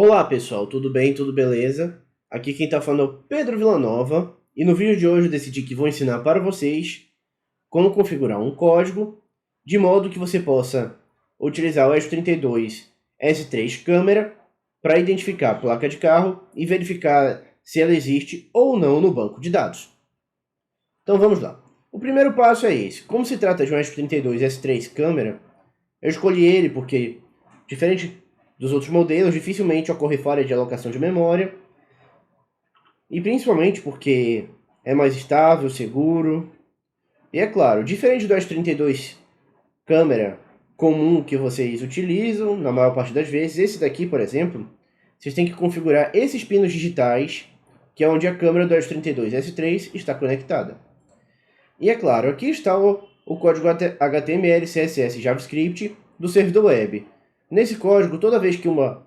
Olá pessoal, tudo bem? Tudo beleza? Aqui quem está falando é o Pedro Villanova e no vídeo de hoje eu decidi que vou ensinar para vocês como configurar um código de modo que você possa utilizar o ESP32 S3 câmera para identificar a placa de carro e verificar se ela existe ou não no banco de dados. Então vamos lá. O primeiro passo é esse. Como se trata de um ESP32 S3 câmera, eu escolhi ele porque, diferente dos outros modelos, dificilmente ocorre falha de alocação de memória, e principalmente porque é mais estável, seguro, e é claro, diferente do S32 câmera comum que vocês utilizam, na maior parte das vezes, esse daqui, por exemplo, vocês têm que configurar esses pinos digitais, que é onde a câmera do S32 S3 está conectada. E é claro, aqui está o código HTML, CSS e JavaScript do servidor web. Nesse código, toda vez que uma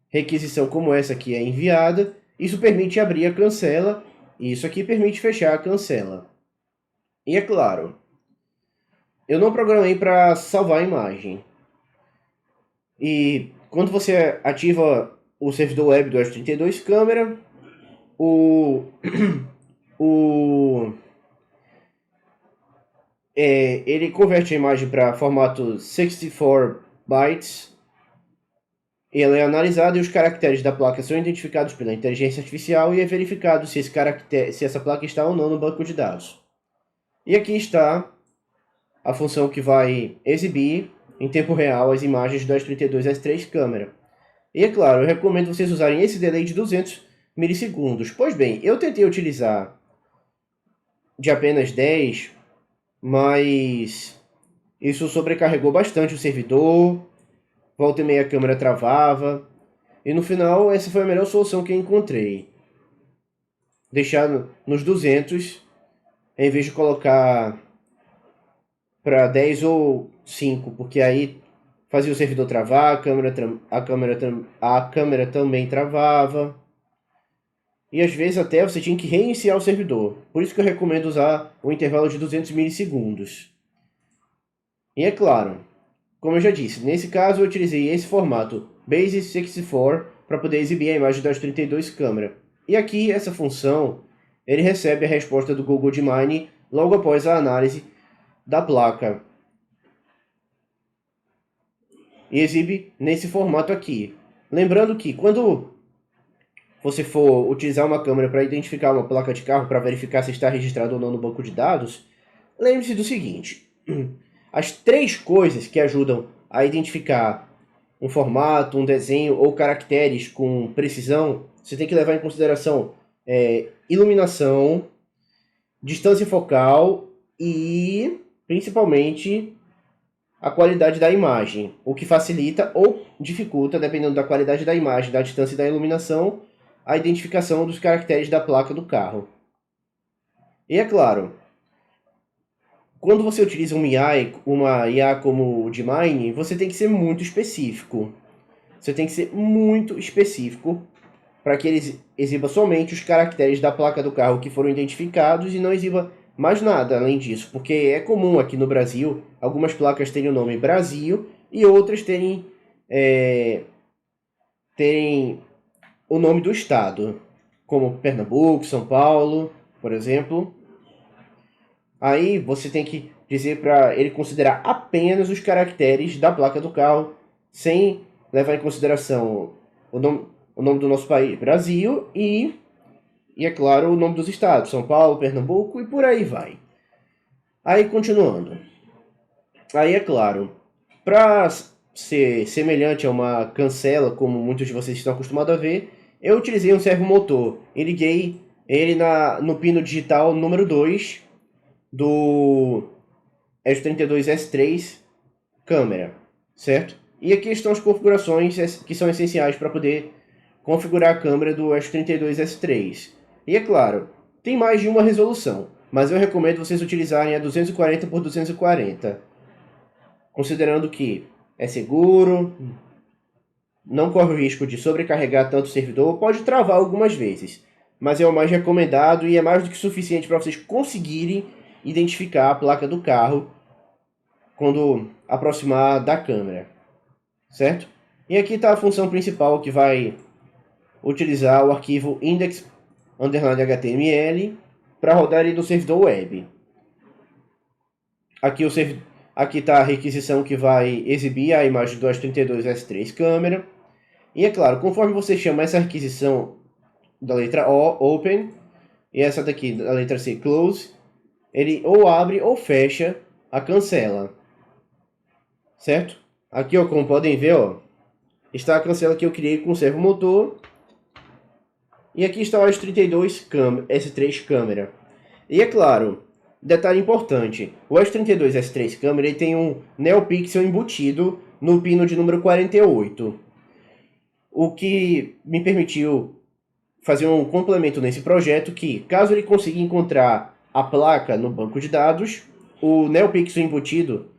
requisição como essa aqui é enviada, isso permite abrir a cancela, e isso aqui permite fechar a cancela. E é claro, eu não programei para salvar a imagem. E quando você ativa o servidor web do S32 câmera, ele converte a imagem para formato 64 bytes. Ela é analisada e os caracteres da placa são identificados pela inteligência artificial e é verificado se essa placa está ou não no banco de dados. E aqui está a função que vai exibir em tempo real as imagens do S32 S3 câmera. E é claro, eu recomendo vocês usarem esse delay de 200 milissegundos. Pois bem, eu tentei utilizar de apenas 10, mas isso sobrecarregou bastante o servidor, volta e meia a câmera travava, e no final essa foi a melhor solução que eu encontrei. Deixar nos 200, em vez de colocar para 10 ou 5, porque aí fazia o servidor travar, a câmera também travava. E às vezes até você tinha que reiniciar o servidor. Por isso que eu recomendo usar o intervalo de 200 milissegundos. E é claro, como eu já disse, nesse caso eu utilizei esse formato Base64 para poder exibir a imagem das 32 câmera. E aqui essa função, ele recebe a resposta do Google Gemini logo após a análise da placa. E exibe nesse formato aqui. Lembrando que quando você for utilizar uma câmera para identificar uma placa de carro para verificar se está registrado ou não no banco de dados, lembre-se do seguinte: as 3 coisas que ajudam a identificar um formato, um desenho ou caracteres com precisão, você tem que levar em consideração iluminação, distância focal e, principalmente, a qualidade da imagem, o que facilita ou dificulta, dependendo da qualidade da imagem, da distância e da iluminação, a identificação dos caracteres da placa do carro. E é claro, quando você utiliza uma IA como o Gemini, você tem que ser muito específico. Você tem que ser muito específico para que ele exiba somente os caracteres da placa do carro que foram identificados e não exiba mais nada além disso, porque é comum aqui no Brasil algumas placas terem o nome Brasil e outras terem o nome do estado, como Pernambuco, São Paulo, por exemplo. Aí você tem que dizer para ele considerar apenas os caracteres da placa do carro, sem levar em consideração o nome do nosso país, Brasil, e é claro o nome dos estados, São Paulo, Pernambuco e por aí vai. Aí continuando. Aí é claro, para ser semelhante a uma cancela, como muitos de vocês estão acostumados a ver, eu utilizei um servomotor e liguei ele no pino digital número 2 do S32 S3 câmera, certo? E aqui estão as configurações que são essenciais para poder configurar a câmera do S32 S3. E é claro, tem mais de uma resolução, mas eu recomendo vocês utilizarem a 240 por 240, considerando que é seguro, não corre o risco de sobrecarregar tanto o servidor, pode travar algumas vezes, mas é o mais recomendado e é mais do que suficiente para vocês conseguirem identificar a placa do carro quando aproximar da câmera, certo? E aqui está a função principal que vai utilizar o arquivo index_html para rodar ele no servidor web. Aqui está a requisição que vai exibir a imagem do S32S3 câmera. E é claro, conforme você chama essa requisição da letra O, Open, e essa daqui da letra C, Close, ele ou abre ou fecha a cancela. Certo? Aqui, ó, como podem ver, ó, está a cancela que eu criei com o servo motor. E aqui está o S32S3 câmera. E é claro, detalhe importante, o S32S3 câmera ele tem um NeoPixel embutido no pino de número 48. O que me permitiu fazer um complemento nesse projeto que, caso ele consiga encontrar a placa no banco de dados, o NeoPixel embutido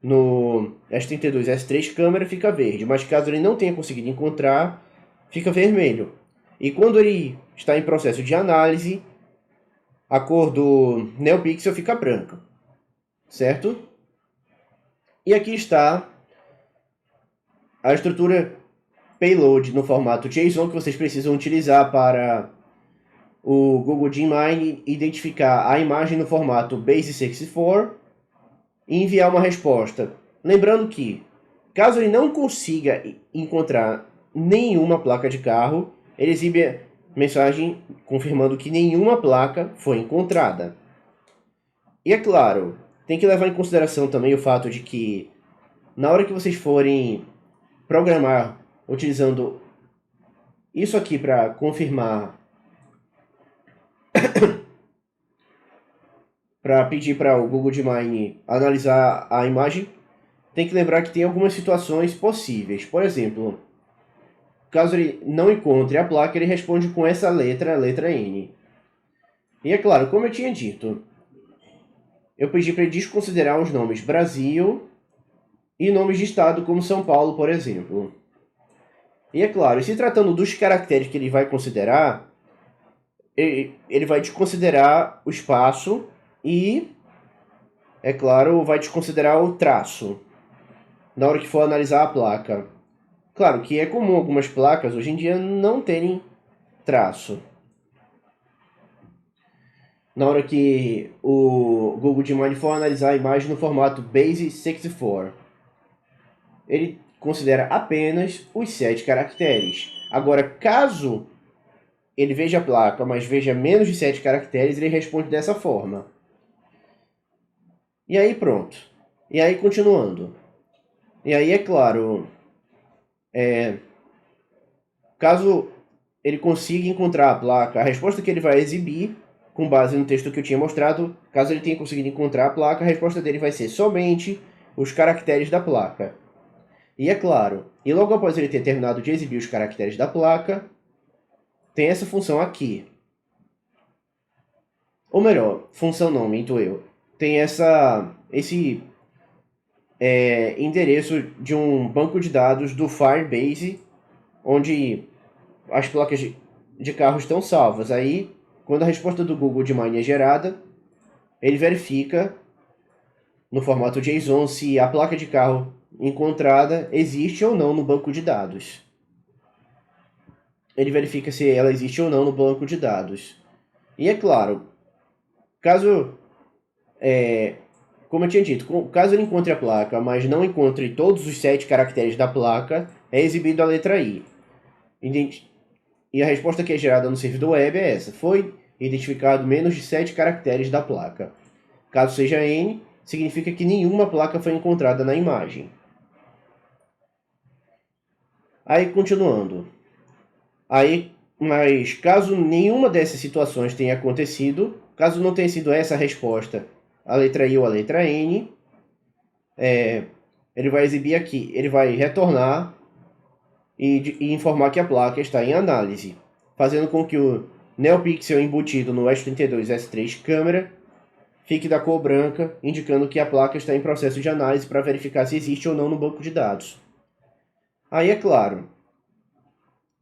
no S32S3 câmera fica verde, mas caso ele não tenha conseguido encontrar, fica vermelho. E quando ele está em processo de análise, a cor do NeoPixel fica branca, certo? E aqui está a estrutura payload no formato JSON que vocês precisam utilizar para o Google DeepMind identificar a imagem no formato Base64 e enviar uma resposta. Lembrando que, caso ele não consiga encontrar nenhuma placa de carro, ele exibe mensagem confirmando que nenhuma placa foi encontrada. E é claro, tem que levar em consideração também o fato de que, na hora que vocês forem programar utilizando isso aqui para confirmar, para pedir para o Google DeepMind analisar a imagem, tem que lembrar que tem algumas situações possíveis. Por exemplo, caso ele não encontre a placa, ele responde com essa letra, a letra N. E é claro, como eu tinha dito, eu pedi para ele desconsiderar os nomes Brasil e nomes de estado como São Paulo, por exemplo. E é claro, se tratando dos caracteres que ele vai considerar, ele vai desconsiderar o espaço e, é claro, vai desconsiderar o traço na hora que for analisar a placa. Claro que é comum algumas placas hoje em dia não terem traço. Na hora que o Google DeepMind for analisar a imagem no formato Base64, ele considera apenas os 7 caracteres. Agora, caso ele veja a placa, mas veja menos de 7 caracteres, ele responde dessa forma. E aí pronto. E aí continuando. E aí é claro, caso ele consiga encontrar a placa, a resposta que ele vai exibir, com base no texto que eu tinha mostrado, caso ele tenha conseguido encontrar a placa, a resposta dele vai ser somente os caracteres da placa. E é claro, e logo após ele ter terminado de exibir os caracteres da placa, tem essa função aqui. Ou melhor, função não, minto eu. Tem esse endereço de um banco de dados do Firebase, onde as placas de carro estão salvas. Aí, quando a resposta do Google DeepMind é gerada, ele verifica no formato JSON se a placa de carro encontrada existe ou não no banco de dados. Ele verifica se ela existe ou não no banco de dados. E é claro, caso, como eu tinha dito, caso ele encontre a placa, mas não encontre todos os 7 caracteres da placa, é exibido a letra I. E a resposta que é gerada no servidor web é essa. Foi identificado menos de 7 caracteres da placa. Caso seja N, significa que nenhuma placa foi encontrada na imagem. Aí, continuando. Mas caso nenhuma dessas situações tenha acontecido, caso não tenha sido essa a resposta, a letra I ou a letra N, ele vai exibir aqui, ele vai retornar e informar que a placa está em análise, fazendo com que o NeoPixel embutido no S32S3 câmera fique da cor branca, indicando que a placa está em processo de análise para verificar se existe ou não no banco de dados. Aí é claro,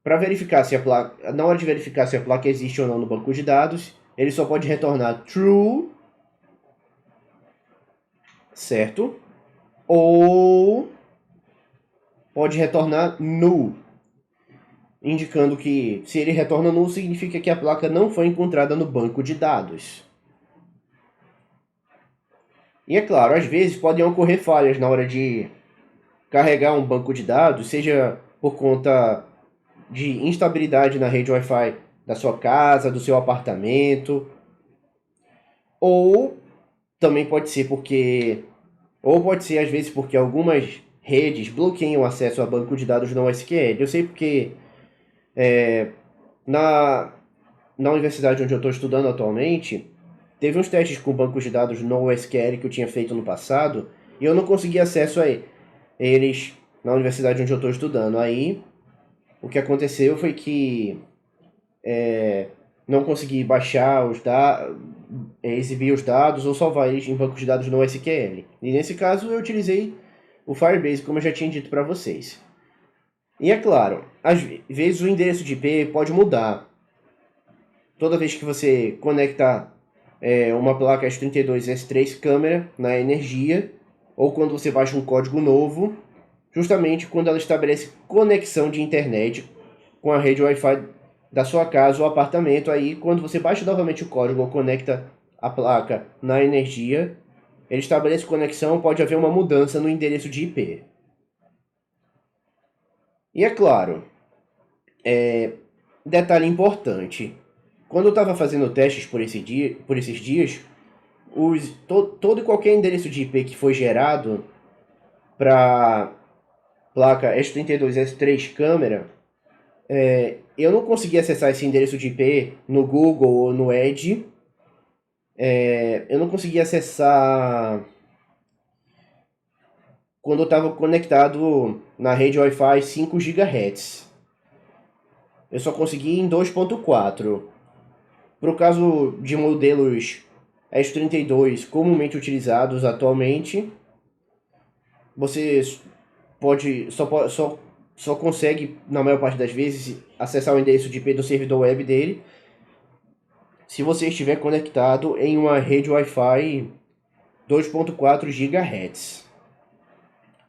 para verificar se a placa, na hora de verificar se a placa existe ou não no banco de dados, ele só pode retornar true, certo? Ou pode retornar null. indicando que se ele retorna nulo, significa que a placa não foi encontrada no banco de dados. E é claro, às vezes podem ocorrer falhas na hora de carregar um banco de dados, seja por conta de instabilidade na rede Wi-Fi da sua casa, do seu apartamento, ou também pode ser às vezes porque algumas redes bloqueiam o acesso a banco de dados não SQL. Eu sei porque na, na universidade onde eu estou estudando atualmente, teve uns testes com bancos de dados NoSQL que eu tinha feito no passado, e eu não consegui acesso a eles na universidade onde eu estou estudando. Aí, o que aconteceu foi que não consegui baixar os dados, exibir os dados ou salvar eles em bancos de dados NoSQL. E nesse caso, eu utilizei o Firebase, como eu já tinha dito para vocês. E é claro, às vezes o endereço de IP pode mudar. Toda vez que você conecta uma placa S32S3 câmera na energia, ou quando você baixa um código novo, justamente quando ela estabelece conexão de internet com a rede Wi-Fi da sua casa ou apartamento, aí quando você baixa novamente o código ou conecta a placa na energia, ele estabelece conexão, pode haver uma mudança no endereço de IP. E é claro, detalhe importante, quando eu estava fazendo testes por esses dias, todo e qualquer endereço de IP que foi gerado para placa S32S3 câmera, eu não consegui acessar esse endereço de IP no Google ou no Edge. Eu não consegui acessar quando eu estava conectado na rede Wi-Fi 5 GHz. Eu só consegui em 2.4. Para o caso de modelos S32 comumente utilizados atualmente, você só consegue, na maior parte das vezes, acessar o endereço de IP do servidor web dele se você estiver conectado em uma rede Wi-Fi 2.4 GHz.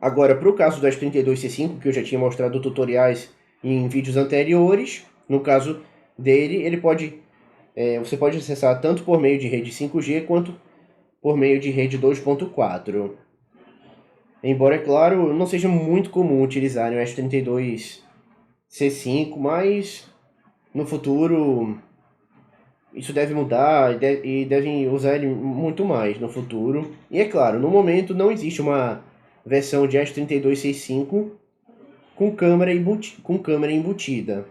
Agora, para o caso do S32C5, que eu já tinha mostrado tutoriais em vídeos anteriores, no caso dele, você pode acessar tanto por meio de rede 5G quanto por meio de rede 2.4. Embora, é claro, não seja muito comum utilizarem o S32C5, mas no futuro isso deve mudar e devem usar ele muito mais no futuro. E é claro, no momento não existe uma versão de S32C5 com câmera embutida.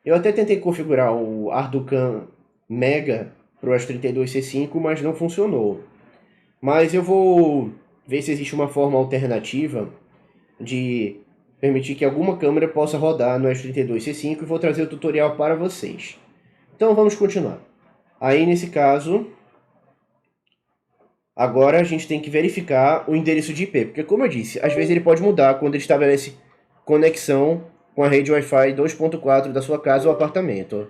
Eu até tentei configurar o Arducan Mega para o S32C5, mas não funcionou. Mas eu vou ver se existe uma forma alternativa de permitir que alguma câmera possa rodar no S32C5 e vou trazer o tutorial para vocês. Então vamos continuar. Aí nesse caso, agora a gente tem que verificar o endereço de IP, porque como eu disse, às vezes ele pode mudar quando ele estabelece conexão com a rede Wi-Fi 2.4 da sua casa ou apartamento.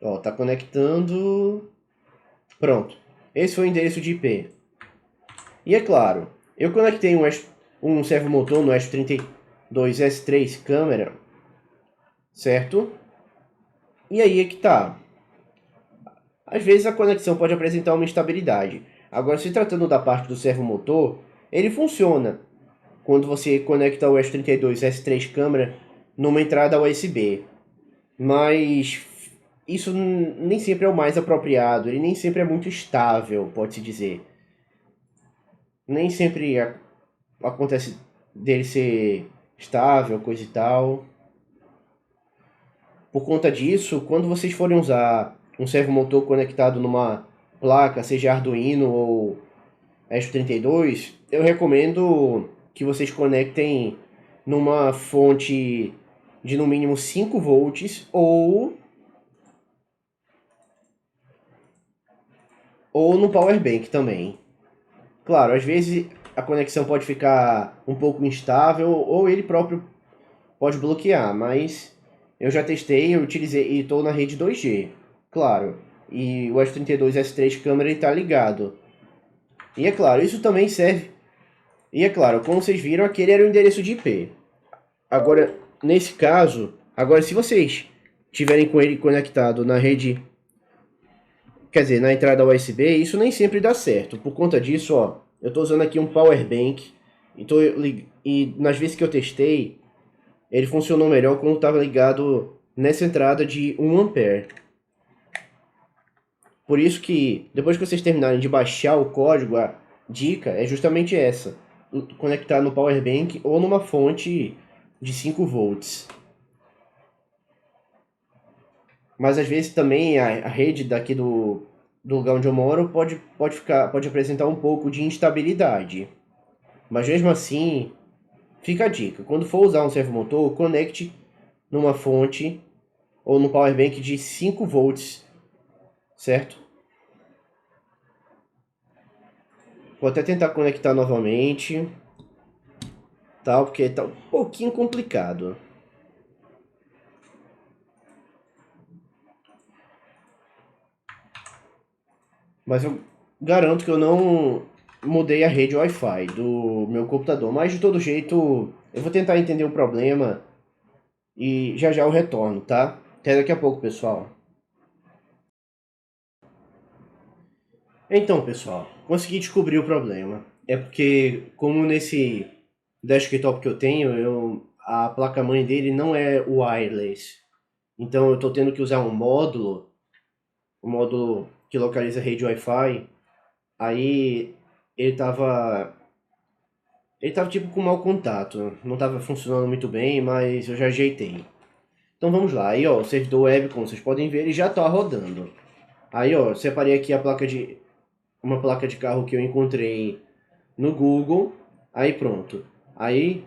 Ó, tá conectando. Pronto. Esse foi o endereço de IP. E é claro, eu conectei um servomotor no S32S3 câmera, certo? E aí é que tá. Às vezes a conexão pode apresentar uma instabilidade. Agora, se tratando da parte do servomotor, ele funciona quando você conecta o S32S3 câmera numa entrada USB. Mas isso nem sempre é o mais apropriado, ele nem sempre é muito estável, pode-se dizer. Nem sempre acontece dele ser estável, coisa e tal. Por conta disso, quando vocês forem usar um servomotor conectado numa placa, seja Arduino ou S32, eu recomendo que vocês conectem numa fonte de no mínimo 5 volts ou no power bank também. Claro, às vezes a conexão pode ficar um pouco instável ou ele próprio pode bloquear, mas eu já testei, eu utilizei e estou na rede 2G, claro. E o S32S3 câmera está ligado. E é claro, isso também serve. E é claro, como vocês viram, aquele era o endereço de IP. Agora, nesse caso, agora se vocês tiverem com ele conectado na rede, quer dizer, na entrada USB, isso nem sempre dá certo. Por conta disso, ó, eu estou usando aqui um power bank, e nas vezes que eu testei, ele funcionou melhor quando estava ligado nessa entrada de 1 ampere. Por isso que, depois que vocês terminarem de baixar o código, a dica é justamente essa. Conectar no power bank ou numa fonte de 5 volts. Mas às vezes também a rede daqui do lugar onde eu moro pode apresentar um pouco de instabilidade. Mas mesmo assim, fica a dica. Quando for usar um servomotor, conecte numa fonte ou no power bank de 5 volts, certo? Vou até tentar conectar novamente, tal, porque tá um pouquinho complicado. Mas eu garanto que eu não mudei a rede Wi-Fi do meu computador. Mas de todo jeito, eu vou tentar entender o problema e já já eu retorno, tá? Até daqui a pouco, pessoal. Então, pessoal, consegui descobrir o problema. É porque, como nesse desktop que eu tenho, a placa-mãe dele não é wireless. Então eu estou tendo que usar um módulo que localiza a rede Wi-Fi. Aí ele tava tipo com mau contato, não estava funcionando muito bem, mas eu já ajeitei. Então vamos lá, aí ó, o servidor web, como vocês podem ver, ele já está rodando. Aí ó, separei aqui uma placa de carro que eu encontrei no Google. Aí pronto. Aí,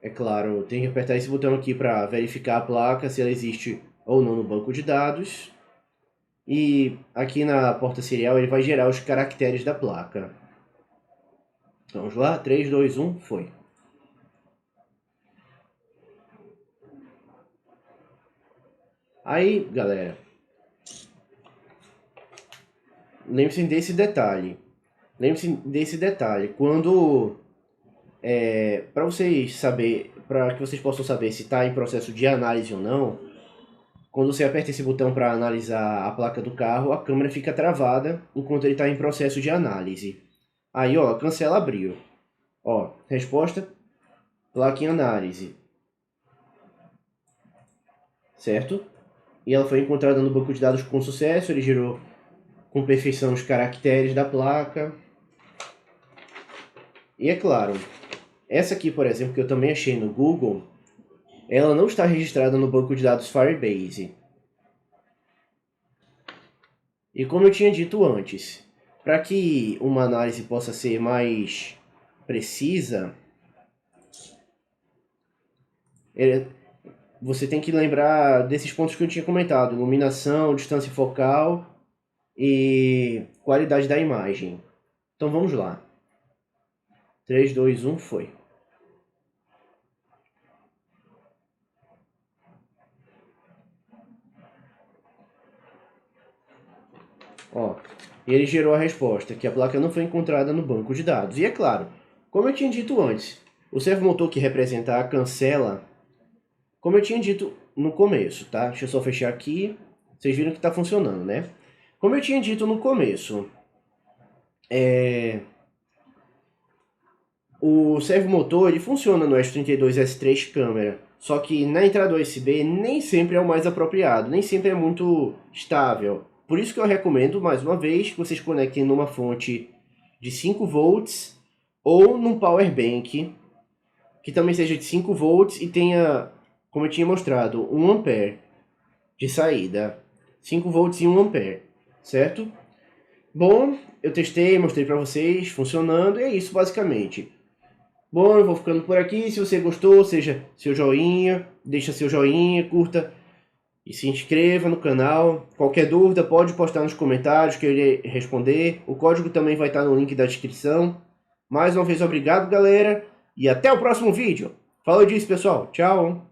é claro, eu tenho que apertar esse botão aqui para verificar a placa, se ela existe ou não no banco de dados. E aqui na porta serial ele vai gerar os caracteres da placa. Vamos lá, 3, 2, 1, foi. Aí, galera, lembre-se desse detalhe. Quando, para vocês para que vocês possam saber se está em processo de análise ou não, quando você aperta esse botão para analisar a placa do carro, a câmera fica travada enquanto ele está em processo de análise. Aí, ó, cancela abriu. Ó, resposta, placa em análise. Certo? E ela foi encontrada no banco de dados com sucesso, ele gerou com perfeição os caracteres da placa. E é claro, essa aqui, por exemplo, que eu também achei no Google, ela não está registrada no banco de dados Firebase. E como eu tinha dito antes, para que uma análise possa ser mais precisa, você tem que lembrar desses pontos que eu tinha comentado: iluminação, distância focal e qualidade da imagem. Então vamos lá. 3, 2, 1, foi. Ó, e ele gerou a resposta, que a placa não foi encontrada no banco de dados. E é claro, como eu tinha dito antes, o servomotor que representa a cancela, como eu tinha dito no começo, tá? Deixa eu só fechar aqui. Vocês viram que está funcionando, né? Como eu tinha dito no começo, o servomotor ele funciona no S32S3 câmera, só que na entrada USB nem sempre é o mais apropriado, nem sempre é muito estável. Por isso que eu recomendo, mais uma vez, que vocês conectem numa fonte de 5 volts ou num power bank que também seja de 5 volts e tenha, como eu tinha mostrado, 1 ampere de saída. 5 volts e 1 ampere, certo? Bom, eu testei, mostrei para vocês, funcionando, e é isso basicamente. Bom, eu vou ficando por aqui. Se você gostou, deixa seu joinha, curta e se inscreva no canal. Qualquer dúvida pode postar nos comentários que eu irei responder. O código também vai estar no link da descrição. Mais uma vez, obrigado, galera, e até o próximo vídeo. Falou disso, pessoal. Tchau.